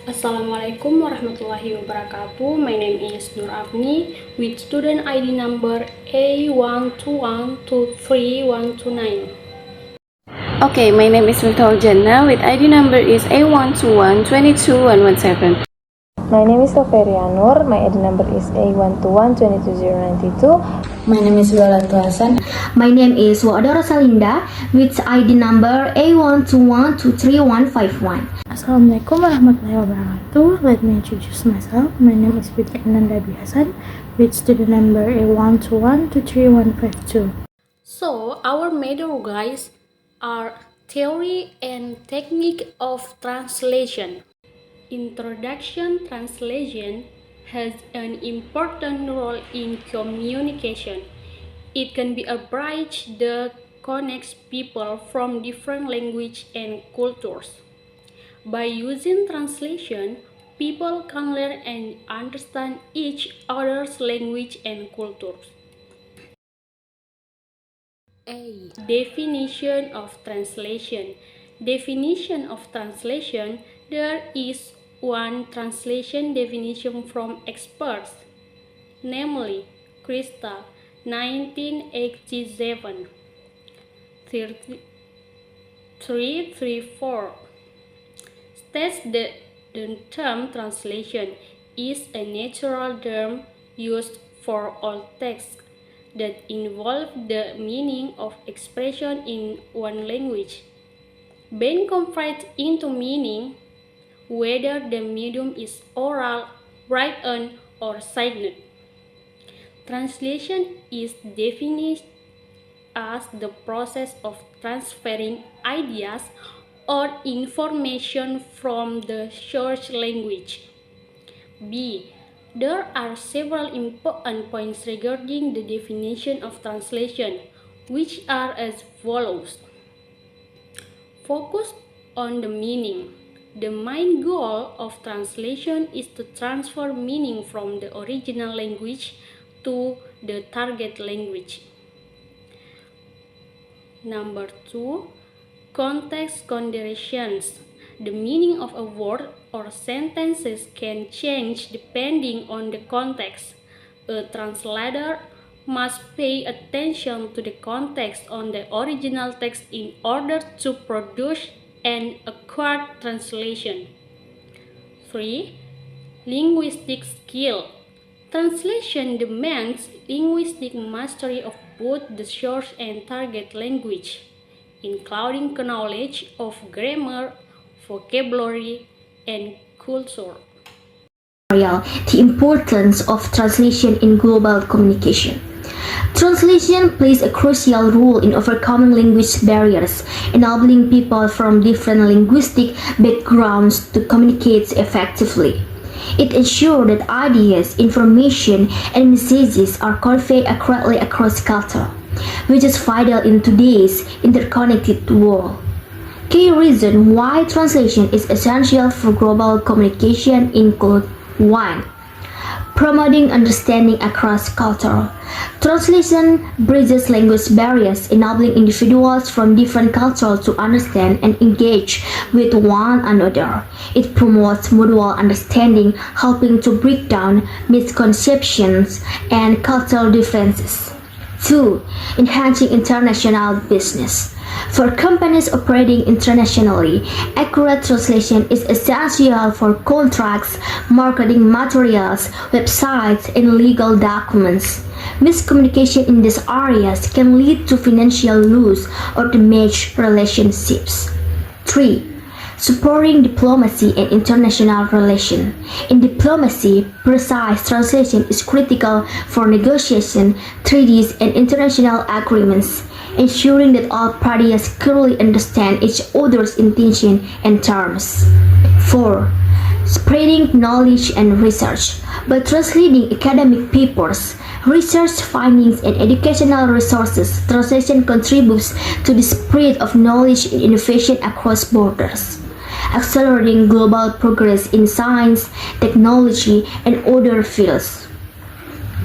Assalamualaikum warahmatullahi wabarakatuh. My name is Nur Afni with student ID number A12123129129. Okay, my name is Victor Jannah with ID number is A121222117. My name is Soferia Nur. My ID number is A1212292. My name is Wiolatu Hasan. My name is Wada Rosalinda with ID number A121232151. Assalamualaikum warahmatullahi wabarakatuh. Let me introduce myself. My name is Fitri Ananda Dwi Hasan with student number A121233152. So, our major guys are theory and technique of translation. Introduction translation has an important role in communication. It can be a bridge that connects people from different languages and cultures. By using translation, people can learn and understand each other's language and cultures. A. Definition of translation. Definition of translation. There is one translation definition from experts, namely Krista, 1987, 334, states that the term translation is a natural term used for all texts that involve the meaning of expression in one language, being converted into meaning, whether the medium is oral, written, or signed. Translation is defined as the process of transferring ideas or information from the source language. B. There are several important points regarding the definition of translation, which are as follows. Focus on the meaning. The main goal of translation is to transfer meaning from the original language to the target language. Number 2. Context considerations. The meaning of a word or sentences can change depending on the context. A translator must pay attention to the context on the original text in order to produce an accurate translation. 3. Linguistic skill. Translation demands linguistic mastery of both the source and target language, including knowledge of grammar, vocabulary, and culture. The importance of translation in global communication. Translation plays a crucial role in overcoming language barriers, enabling people from different linguistic backgrounds to communicate effectively. It ensures that ideas, information, and messages are conveyed accurately across culture, which is vital in today's interconnected world. Key reasons why translation is essential for global communication include 1. Promoting understanding across culture. Translation bridges language barriers, enabling individuals from different cultures to understand and engage with one another. It promotes mutual understanding, helping to break down misconceptions and cultural differences. 2. Enhancing international business. For companies operating internationally, accurate translation is essential for contracts, marketing materials, websites, and legal documents. Miscommunication in these areas can lead to financial loss or damaged relationships. 3. Supporting diplomacy and international relations. In diplomacy, precise translation is critical for negotiation, treaties, and international agreements, ensuring that all parties clearly understand each other's intention and terms. 4. Spreading knowledge and research. By translating academic papers, research findings, and educational resources, translation contributes to the spread of knowledge and innovation across borders, accelerating global progress in science, technology, and other fields.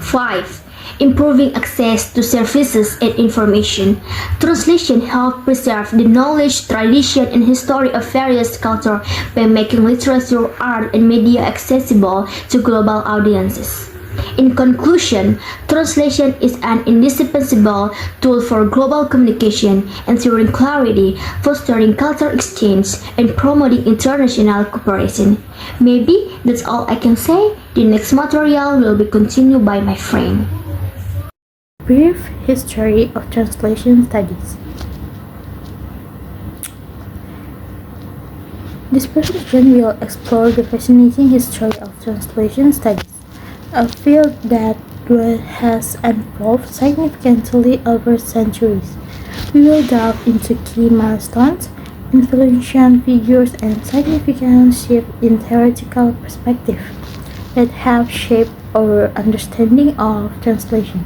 5. improving access to services and information. Translation helps preserve the knowledge, tradition, and history of various cultures by making literature, art, and media accessible to global audiences. In conclusion, translation is an indispensable tool for global communication, ensuring clarity, fostering cultural exchange, and promoting international cooperation. Maybe that's all I can say. The next material will be continued by my friend. Brief history of translation studies. This presentation will explore the fascinating history of translation studies, a field that has evolved significantly over centuries. We will delve into key milestones, influential figures, and significant shifts in theoretical perspective that have shaped our understanding of translation.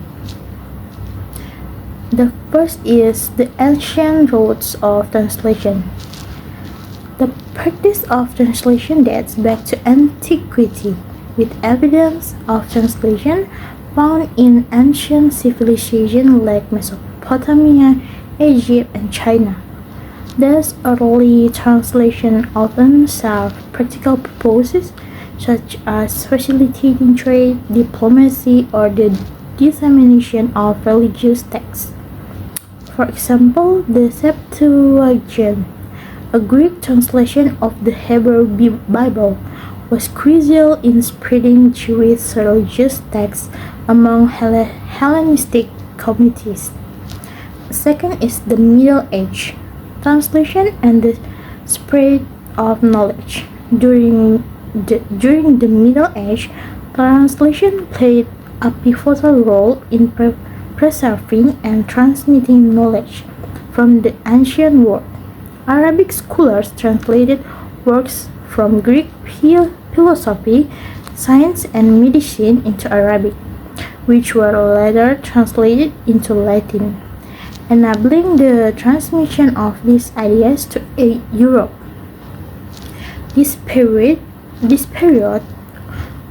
The first is the ancient roots of translation. The practice of translation dates back to antiquity, with evidence of translation found in ancient civilizations like Mesopotamia, Egypt, and China. Thus, early translation often served practical purposes such as facilitating trade, diplomacy, or the dissemination of religious texts. For example, the Septuagint, a Greek translation of the Hebrew Bible, was crucial in spreading Jewish religious texts among Hellenistic communities. Second is the Middle Age, translation and the spread of knowledge. During the Middle Age, translation played a pivotal role in preserving and transmitting knowledge from the ancient world. Arabic scholars translated works from Greek philosophy, science, and medicine into Arabic, which were later translated into Latin, enabling the transmission of these ideas to Europe. This period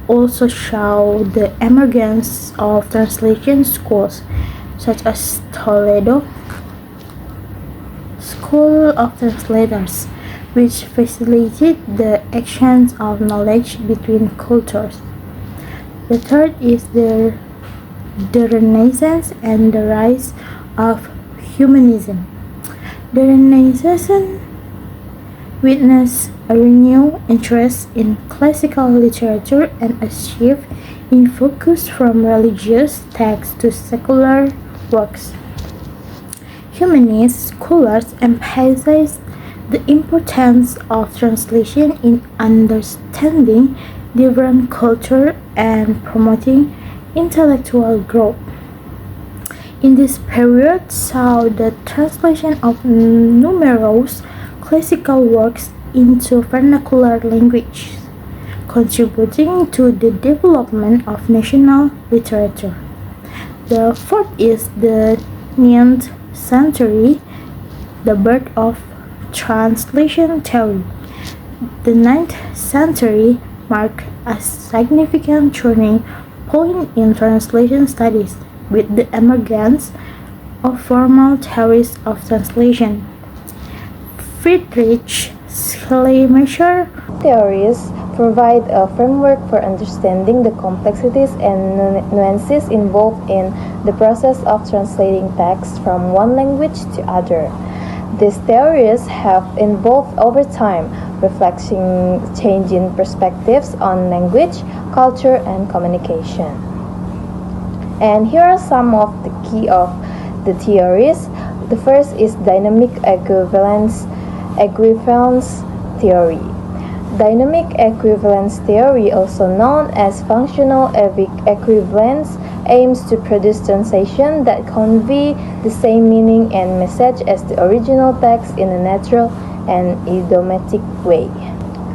also showed the emergence of translation schools, such as Toledo School of Translators, which facilitated the exchange of knowledge between cultures. The third is the Renaissance and the rise of humanism. The Renaissance witnessed a renewed interest in classical literature and a shift in focus from religious texts to secular works. Humanist scholars emphasized the importance of translation in understanding different cultures and promoting intellectual growth. In this period saw the translation of numerous classical works into vernacular language, contributing to the development of national literature. The fourth is the 9th century, the birth of translation theory. The 9th century marked a significant turning point in translation studies with the emergence of formal theories of translation. Friedrich Schleiermacher Theories provide a framework for understanding the complexities and nuances involved in the process of translating text from one language to other. These theories have evolved over time, reflecting changing perspectives on language, culture, and communication. And here are some of the key of the theories. The first is dynamic equivalence theory. Dynamic equivalence theory, also known as functional equivalence, aims to produce translations that convey the same meaning and message as the original text in a natural and idiomatic way.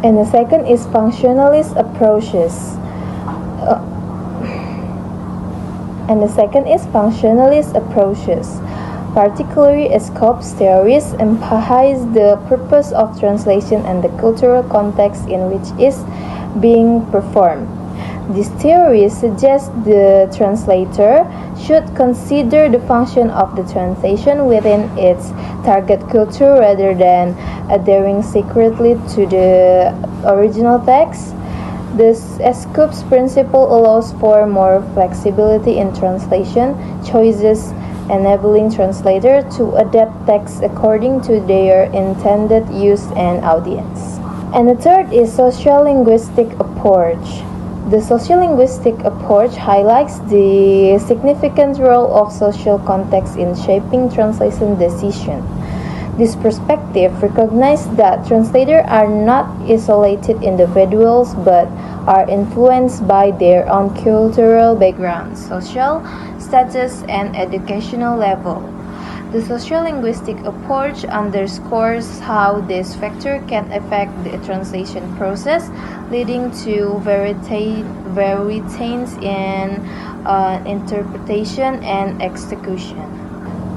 And the second is functionalist approaches. Particularly Scopes theories emphasize the purpose of translation and the cultural context in which it is being performed. This theory suggests the translator should consider the function of the translation within its target culture rather than adhering secretly to the original text. The Escopes principle allows for more flexibility in translation choices, enabling translators to adapt text according to their intended use and audience. And the third is sociolinguistic approach. The sociolinguistic approach highlights the significant role of social context in shaping translation decision. This perspective recognizes that translators are not isolated individuals but are influenced by their own cultural background, social status, and educational level. The sociolinguistic approach underscores how this factor can affect the translation process, leading to variations in interpretation and execution.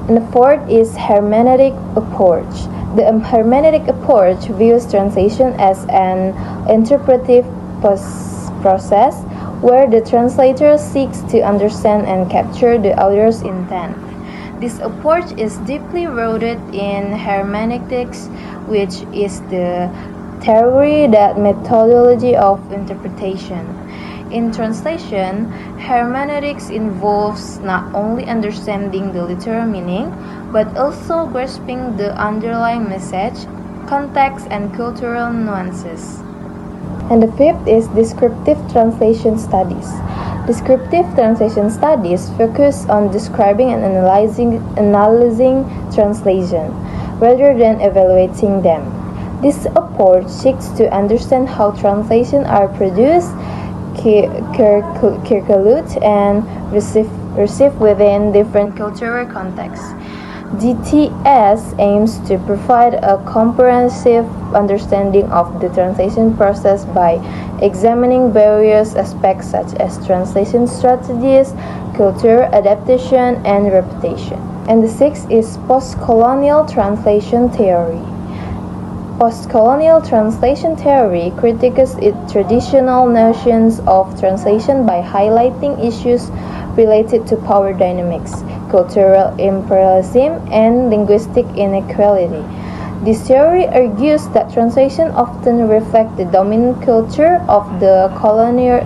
And the fourth is hermeneutic approach. The hermeneutic approach views translation as an interpretive process where the translator seeks to understand and capture the author's intent. This approach is deeply rooted in hermeneutics, which is the theory that methodology of interpretation. In translation, hermeneutics involves not only understanding the literal meaning, but also grasping the underlying message, context, and cultural nuances. And the fifth is descriptive translation studies. Descriptive translation studies focus on describing and analyzing translation, rather than evaluating them. This approach seeks to understand how translations are produced, circulate, and received within different cultural contexts. DTS aims to provide a comprehensive understanding of the translation process by examining various aspects such as translation strategies, culture adaptation, and repetition. And the sixth is post-colonial translation theory. Post-colonial translation theory critiques traditional notions of translation by highlighting issues related to power dynamics, cultural imperialism, and linguistic inequality. This theory argues that translation often reflects the dominant culture of the colonizer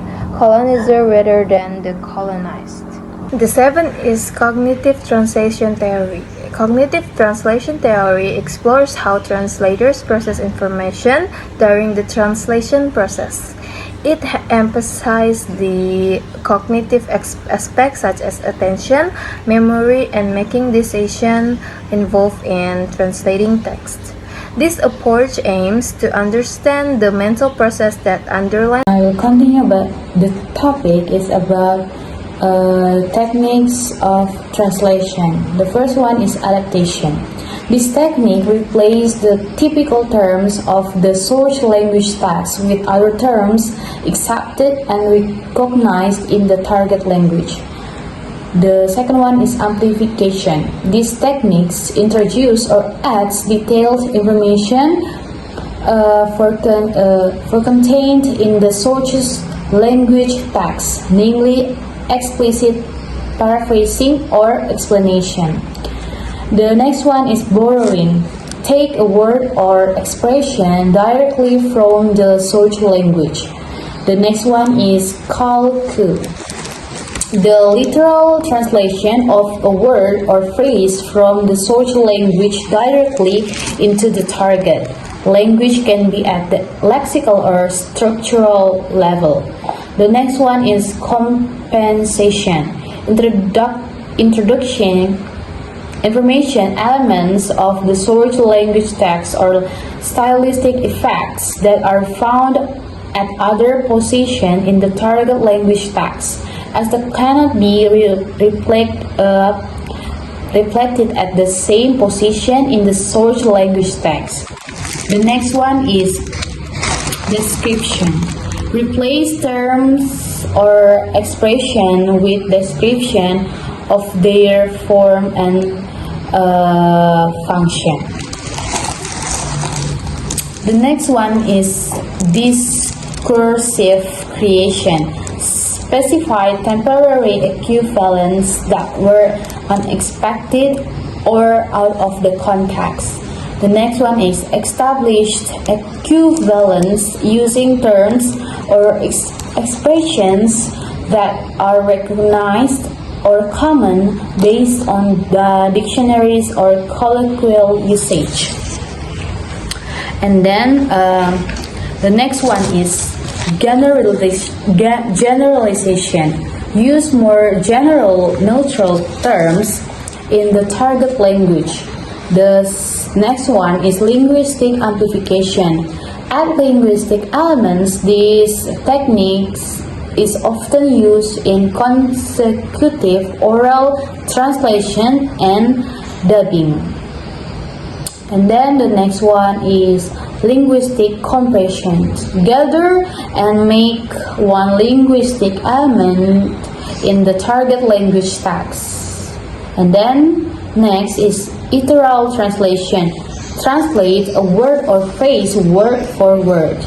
rather than the colonized. The seventh is cognitive translation theory. Cognitive translation theory explores how translators process information during the translation process. It emphasizes the cognitive aspects such as attention, memory, and making decisions involved in translating text. This approach aims to understand the mental process that underlies. I will continue, but the topic is about techniques of translation. The first one is adaptation. This technique replaces the typical terms of the source language text with other terms accepted and recognized in the target language. The second one is amplification. These techniques introduce or adds detailed information for contained in the source's language text, namely explicit paraphrasing or explanation. The next one is borrowing. Take a word or expression directly from the source language. The next one is calque. The literal translation of a word or phrase from the source language directly into the target language can be at the lexical or structural level. The next one is compensation. Introduction information elements of the source language text or stylistic effects that are found at other position in the target language text, as that cannot be reflected at the same position in the source language text. The next one is description. Replace terms or expression with description of their form and function. The next one is discursive creation. specified temporary equivalents that were unexpected or out of the context. The next one is established equivalence using terms or expressions that are recognized or common based on the dictionaries or colloquial usage. And then the next one is generalization. Use more general neutral terms in the target language. The next one is linguistic amplification. Add linguistic elements. These techniques is often used in consecutive oral translation and dubbing. And then the next one is linguistic compression. Gather and make one linguistic element in the target language text. And then next is literal translation. Translate a word or phrase word for word.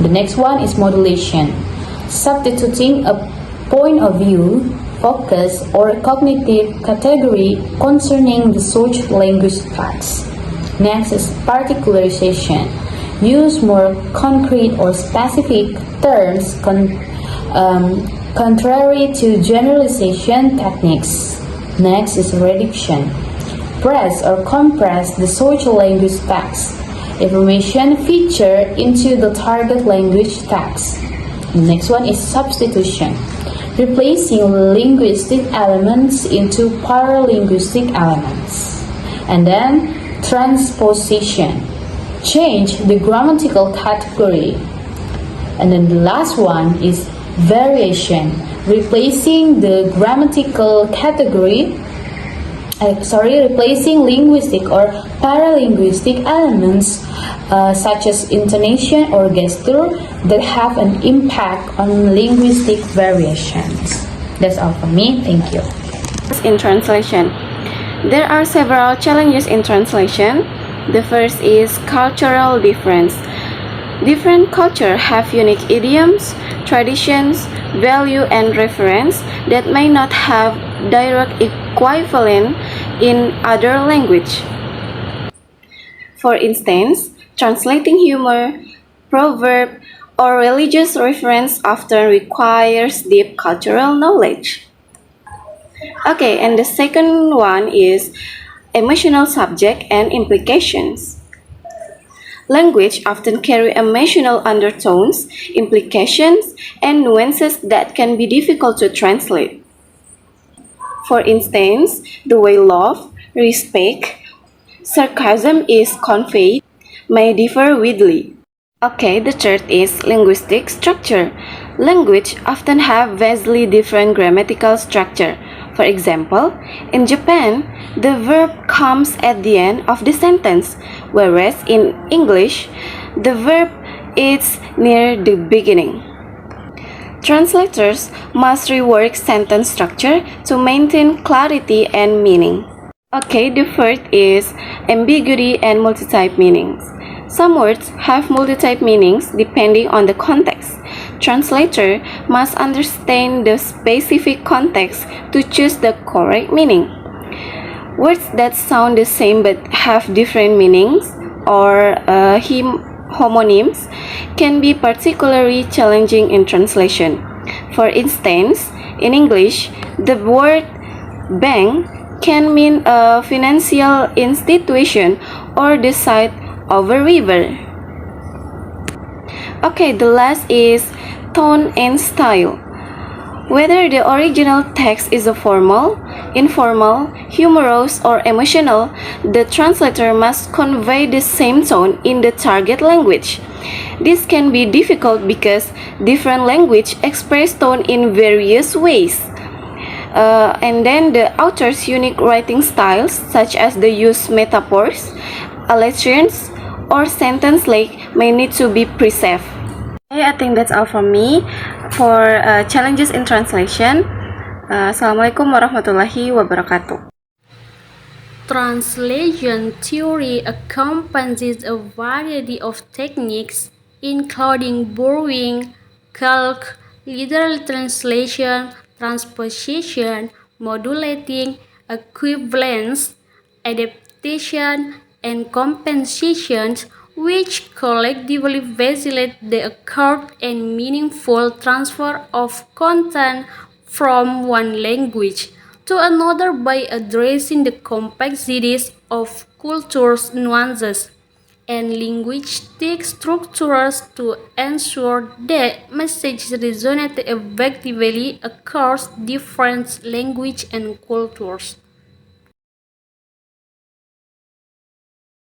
The next one is modulation. Substituting a point of view, focus, or cognitive category concerning the search language text. Next is particularization. Use more concrete or specific terms contrary to generalization techniques. Next is reduction. Press or compress the search language text information feature into the target language text. The next one is substitution. Replacing linguistic elements into paralinguistic elements. And then transposition. Change the grammatical category. And then the last one is variation. Replacing the grammatical category replacing linguistic or paralinguistic elements such as intonation or gesture that have an impact on linguistic variations. That's all from me. Thank you. In translation, there are several challenges in translation. The first is cultural difference. Different cultures have unique idioms, traditions, value, and reference that may not have direct equivalent in other language. For instance, translating humor, proverb, or religious reference often requires deep cultural knowledge. Okay, and the second one is emotional subject and implications. Language often carry emotional undertones, implications, and nuances that can be difficult to translate. For instance, the way love, respect, sarcasm is conveyed may differ widely. Okay, the third is linguistic structure. Language often have vastly different grammatical structure. For example, in Japan, the verb comes at the end of the sentence, whereas in English, the verb is near the beginning. Translators must rework sentence structure to maintain clarity and meaning. Okay, the fourth is ambiguity and multi-type meanings. Some words have multi-type meanings depending on the context. Translator must understand the specific context to choose the correct meaning. Words that sound the same but have different meanings or homonyms can be particularly challenging in translation. For instance, in English, the word bank can mean a financial institution or the site of a river. Okay, the last is tone and style. Whether the original text is a formal, informal, humorous, or emotional, the translator must convey the same tone in the target language. This can be difficult because different languages express tone in various ways. And then the author's unique writing styles, such as the use metaphors, allusions, or sentence length, may need to be preserved. Okay, I think that's all from me for challenges in translation. Assalamualaikum warahmatullahi wabarakatuh. Translation theory encompasses a variety of techniques, including borrowing, calque, literal translation, transposition, modulating, equivalence, adaptation, and compensations, which collectively facilitate the accurate and meaningful transfer of content from one language to another by addressing the complexities of culture's nuances and linguistic structures to ensure that messages resonate effectively across different languages and cultures.